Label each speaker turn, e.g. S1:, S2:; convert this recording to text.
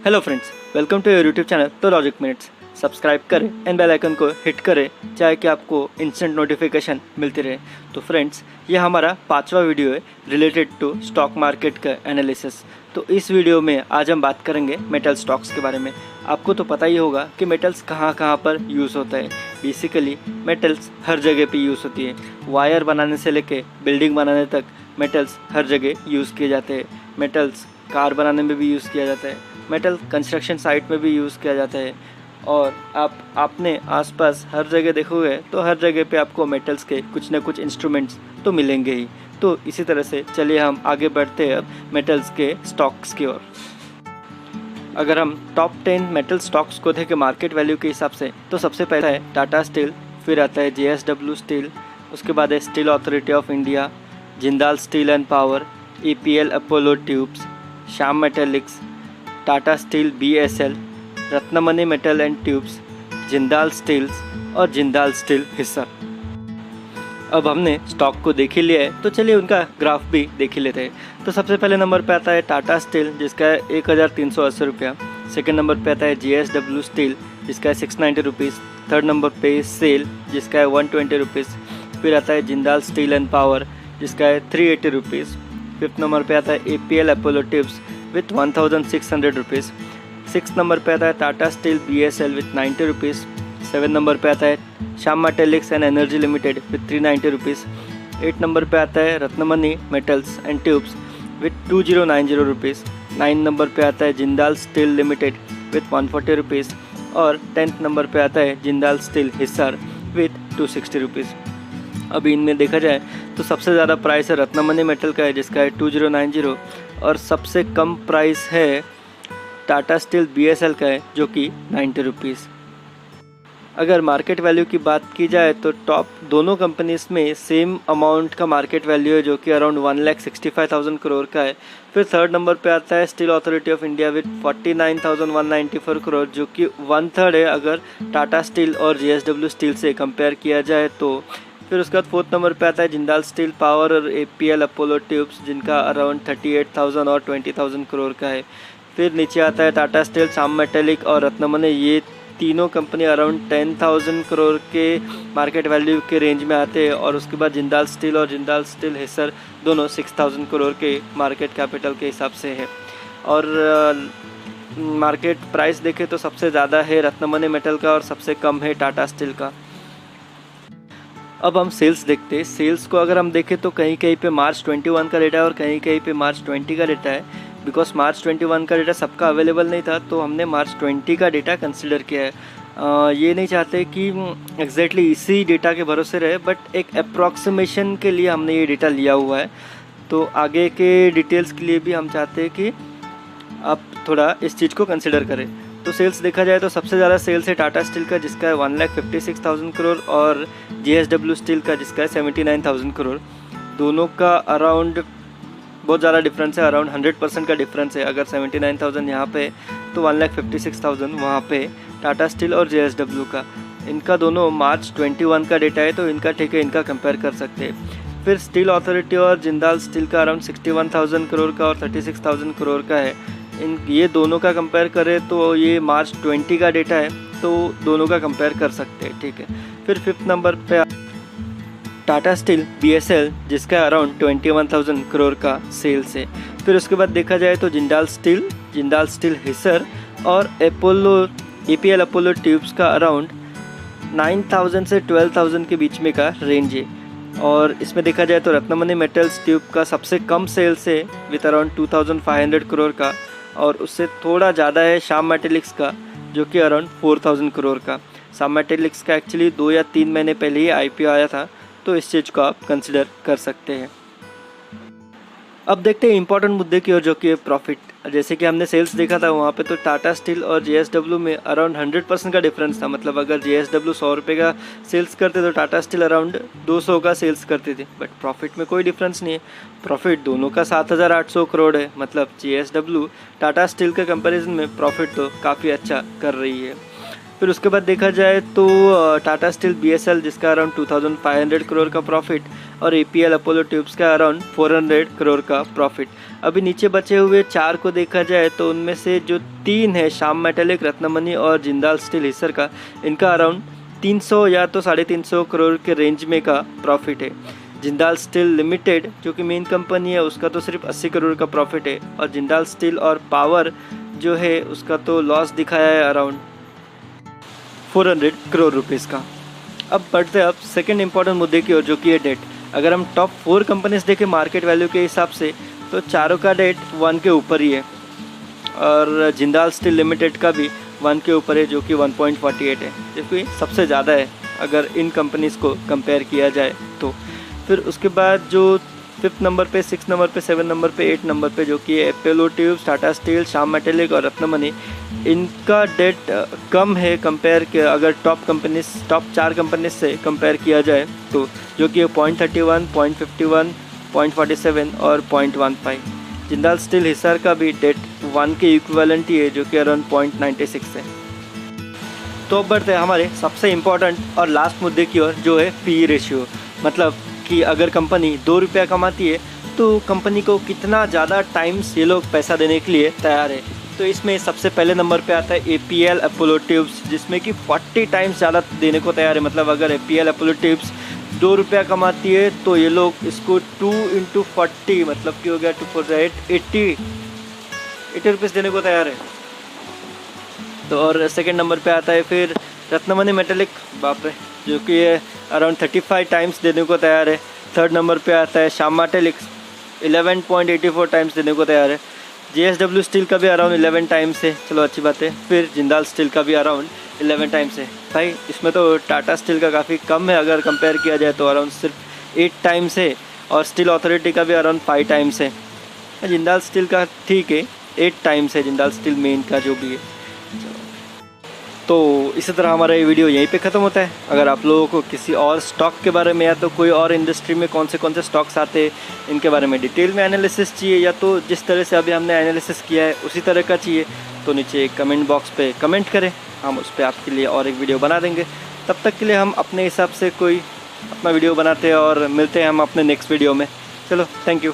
S1: Hello friends, welcome to your YouTube channel तो logic minutes. Subscribe करें and bell icon को hit करें चाहे कि आपको इंस्टेंट नोटिफिकेशन मिलती रहे। तो फ्रेंड्स, ये हमारा 5वां वीडियो है रिलेटेड टू स्टॉक मार्केट का एनालिसिस। तो इस वीडियो में आज हम बात करेंगे मेटल स्टॉक्स के बारे में। आपको तो पता ही होगा कि मेटल्स कहाँ कहाँ पर यूज़ होता है। बेसिकली मेटल्स हर जगह पे यूज़ होती है। वायर बनाने से लेके बिल्डिंग बनाने तक मेटल्स हर जगह यूज़ किए जाते हैं। मेटल्स कार बनाने में भी यूज़ किया जाता है, मेटल कंस्ट्रक्शन साइट में भी यूज़ किया जाता है। और आप अपने आसपास हर जगह देखोगे तो हर जगह पे आपको मेटल्स के कुछ ना कुछ इंस्ट्रूमेंट्स तो मिलेंगे ही। तो इसी तरह से चलिए हम आगे बढ़ते हैं अब मेटल्स के स्टॉक्स की ओर। अगर हम टॉप 10 मेटल स्टॉक्स को देखें मार्केट वैल्यू के हिसाब से, तो सबसे पहला है टाटा स्टील, फिर आता है JSW स्टील, उसके बाद है steel authority of India, Jindal steel and power, EPL Apollo tubes, Shyam metallics, Tata steel BSL, Ratnamani metal and tubes, Jindal steels और जिंदाल स्टील हिस्सा। अब हमने स्टॉक को देख ही लिया है तो चलिए उनका ग्राफ भी देख ही लेते हैं। तो सबसे पहले नंबर पे आता है टाटा स्टील जिसका है 1380 रुपया। सेकेंड नंबर पे आता है JSW स्टील जिसका है 690 रुपीज़। थर्ड नंबर पे सेल जिसका है 120 रुपीज़। फिर आता है जिंदाल स्टील एंड पावर जिसका है 380 रुपीज़। फिफ्थ नंबर पे आता है EPL Apollo tubes with 1600 rupees. Six number पे आता है Tata steel BSL with 90 rupees. Seven number पे आता है Shyam metallics and energy limited with 390 rupees. 8 number पे आता है Ratnamani metals and tubes with 2090 rupees. 9 number पे आता है Jindal steel limited with 140 rupees. और 10th नंबर पे आता है Jindal steel Hisar with 260 rupees. अभी इनमें देखा जाए तो सबसे ज़्यादा प्राइस है रत्नमणि मेटल का है जिसका है 2090 और सबसे कम प्राइस है टाटा स्टील BSL का है जो कि 90 रुपीज़। अगर मार्केट वैल्यू की बात की जाए तो टॉप दोनों कंपनीज में सेम अमाउंट का मार्केट वैल्यू है जो कि अराउंड 1,65,000 करोड़ का है। फिर थर्ड नंबर पे आता है steel authority of India with 49,194 crore जो कि 1/3 है अगर टाटा स्टील और JSW स्टील से कंपेयर किया जाए तो। फिर उसके बाद फोर्थ नंबर पे आता है जिंदाल स्टील पावर और EPL अपोलो ट्यूब्स जिनका अराउंड 38,000 और 20,000 करोड़ का है। फिर नीचे आता है टाटा स्टील, श्याम मेटलिक और रत्नमणि। ये तीनों कंपनी अराउंड 10,000 करोड़ के मार्केट वैल्यू के रेंज में आते हैं। और उसके बाद जिंदाल स्टील और जिंदाल स्टील हिस्सर दोनों 6,000 करोड़ के मार्केट कैपिटल के हिसाब से है। और मार्केट प्राइस देखें तो सबसे ज़्यादा है रत्नमणि मेटल का और सबसे कम है टाटा स्टील का। अब हम सेल्स देखते हैं। सेल्स को अगर हम देखें तो कहीं कहीं पे मार्च 21 का डेटा है और कहीं कहीं पे मार्च 20 का डेटा है। बिकॉज मार्च 21 का डेटा सबका अवेलेबल नहीं था तो हमने मार्च 20 का डेटा कंसिडर किया है। ये नहीं चाहते कि एग्जैक्टली इसी डेटा के भरोसे रहे, बट एक अप्रॉक्सीमेशन के लिए हमने ये डेटा लिया हुआ है। तो आगे के डिटेल्स के लिए भी हम चाहते हैं कि आप थोड़ा इस चीज़ को कंसिडर करें। तो सेल्स देखा जाए तो सबसे ज़्यादा सेल्स है टाटा स्टील का जिसका है 1,56,000 करोड़ और JSW स्टील का जिसका है 79,000 करोड़। दोनों का अराउंड बहुत ज़्यादा डिफरेंस है, अराउंड 100% का डिफरेंस है। अगर 79,000 यहाँ पे तो 1,56,000 वहाँ पे टाटा स्टील और JSW का। इनका दोनों मार्च 21 का डेटा है तो इनका ठीक है, इनका कंपेयर कर सकते हैं। फिर स्टील अथॉरिटी और जिंदाल स्टील का अराउंड 61,000 करोड़ का और 36,000 करोड़ का है। ये दोनों का कंपेयर करें तो ये मार्च 20 का डेटा है तो दोनों का कंपेयर कर सकते हैं, ठीक है। फिर फिफ्थ नंबर पे टाटा स्टील BSL जिसका अराउंड 21,000 करोड़ का सेल्स है। फिर उसके बाद देखा जाए तो जिंदाल स्टील हिस्सर और EPL अपोलो ट्यूब्स का अराउंड 9,000 से 12,000 के बीच में का रेंज है। और इसमें देखा जाए तो रत्नमणि मेटल्स ट्यूब का सबसे कम सेल्स है विथ अराउंड 2,500 करोड़ का और उससे थोड़ा ज़्यादा है श्याम मेटलिक्स का जो कि अराउंड 4,000 करोड़ का। श्याम मेटलिक्स का एक्चुअली 2 या 3 महीने पहले ही IPO आया था तो इस चीज़ को आप कंसिडर कर सकते हैं। अब देखते हैं इंपॉर्टेंट मुद्दे की ओर जो कि प्रॉफिट। जैसे कि हमने सेल्स देखा था वहाँ पे तो टाटा स्टील और JSW में अराउंड 100% का डिफरेंस था। मतलब अगर JSW 100 रुपये का सेल्स करते तो टाटा स्टील अराउंड 200 का सेल्स करते थे, बट प्रॉफिट में कोई डिफरेंस नहीं है। प्रॉफिट दोनों का 7,800 करोड़ है। मतलब JSW टाटा स्टील के कंपैरिजन में प्रॉफिट तो काफ़ी अच्छा कर रही है। फिर उसके बाद देखा जाए तो टाटा स्टील BSL जिसका अराउंड 2500 करोड़ का प्रॉफिट और APL अपोलो ट्यूब्स का अराउंड 400 करोड़ का प्रॉफिट। अभी नीचे बचे हुए 4 को देखा जाए तो उनमें से जो 3 है श्याम मेटालिक, रत्नमणि और जिंदाल स्टील हिस्सर का, इनका अराउंड 300 या तो 350 करोड़ के रेंज में का प्रॉफिट है। जिंदाल स्टील लिमिटेड जो कि मेन कंपनी है उसका तो सिर्फ 80 करोड़ का प्रॉफिट है और जिंदाल स्टील और पावर जो है उसका तो लॉस दिखाया है अराउंड 400 करोड़ रुपीज़ का। अब बढ़ते अब सेकंड इंपॉर्टेंट मुद्दे की ओर जो कि है डेट। अगर हम टॉप 4 कंपनीज देखें मार्केट वैल्यू के हिसाब से तो चारों का डेट 1 के ऊपर ही है और जिंदाल स्टील लिमिटेड का भी 1 के ऊपर है जो कि 1.48 है, जो कि सबसे ज़्यादा है अगर इन कंपनीज़ को कंपेयर किया जाए तो। फिर उसके बाद जो 5th नंबर पे, 6 नंबर पे, 7 नंबर पे, 8 नंबर पे जो कि Apollo tubes, Tata steel, Shyam metallic और रत्नमणि, इनका डेट कम है कंपेयर के अगर टॉप 4 कंपनीज से कंपेयर किया जाए तो, जो कि 0.31, 0.51, 0.47 और 0.15। जिंदाल स्टील हिस्सार का भी डेट 1 के इक्विवेलेंट ही है जो कि अराउंड 0.96 है। तो अब बढ़ते हैं हमारे सबसे इम्पोर्टेंट और लास्ट मुद्दे की ओर जो है PE रेशियो, मतलब कि अगर कंपनी 2 रुपया कमाती है तो कंपनी को कितना ज़्यादा टाइम्स ये लोग पैसा देने के लिए तैयार है। तो इसमें सबसे पहले नंबर पे आता है APL अपोलो ट्यूब्स जिसमें कि 40 टाइम्स ज़्यादा देने को तैयार है। मतलब अगर APL अपोलो ट्यूब्स 2 रुपया कमाती है तो ये लोग इसको 2 × 40 मतलब कि हो गया 2 4 80 रुपीज़ देने को तैयार है। तो और सेकंड नंबर पे आता है फिर रत्नमणि मेटालिक, बाप रे, जो कि अराउंड 35 टाइम्स देने को तैयार है। थर्ड नंबर पे आता है श्याम मेटालिक 11.84 टाइम्स देने को तैयार है। JSW स्टील का भी अराउंड 11 टाइम्स है, चलो अच्छी बात है। फिर जिंदाल स्टील का भी अराउंड 11 टाइम्स है। भाई इसमें तो टाटा स्टील का काफ़ी कम है अगर कंपेयर किया जाए तो, अराउंड सिर्फ 8 टाइम्स है और स्टील अथॉरिटी का भी अराउंड 5 टाइम्स है। जिंदाल स्टील का ठीक है 8 टाइम्स है, जिंदाल स्टील मेन का जो भी है। तो इसी तरह हमारा ये वीडियो यहीं पे ख़त्म होता है। अगर आप लोगों को किसी और स्टॉक के बारे में या तो कोई और इंडस्ट्री में कौन से स्टॉक्स आते हैं इनके बारे में डिटेल में एनालिसिस चाहिए या तो जिस तरह से अभी हमने एनालिसिस किया है उसी तरह का चाहिए तो नीचे कमेंट बॉक्स पे कमेंट करें, हम उस पर आपके लिए और एक वीडियो बना देंगे। तब तक के लिए हम अपने हिसाब से कोई अपना वीडियो बनाते हैं और मिलते हैं हम अपने नेक्स्ट वीडियो में। चलो, थैंक यू।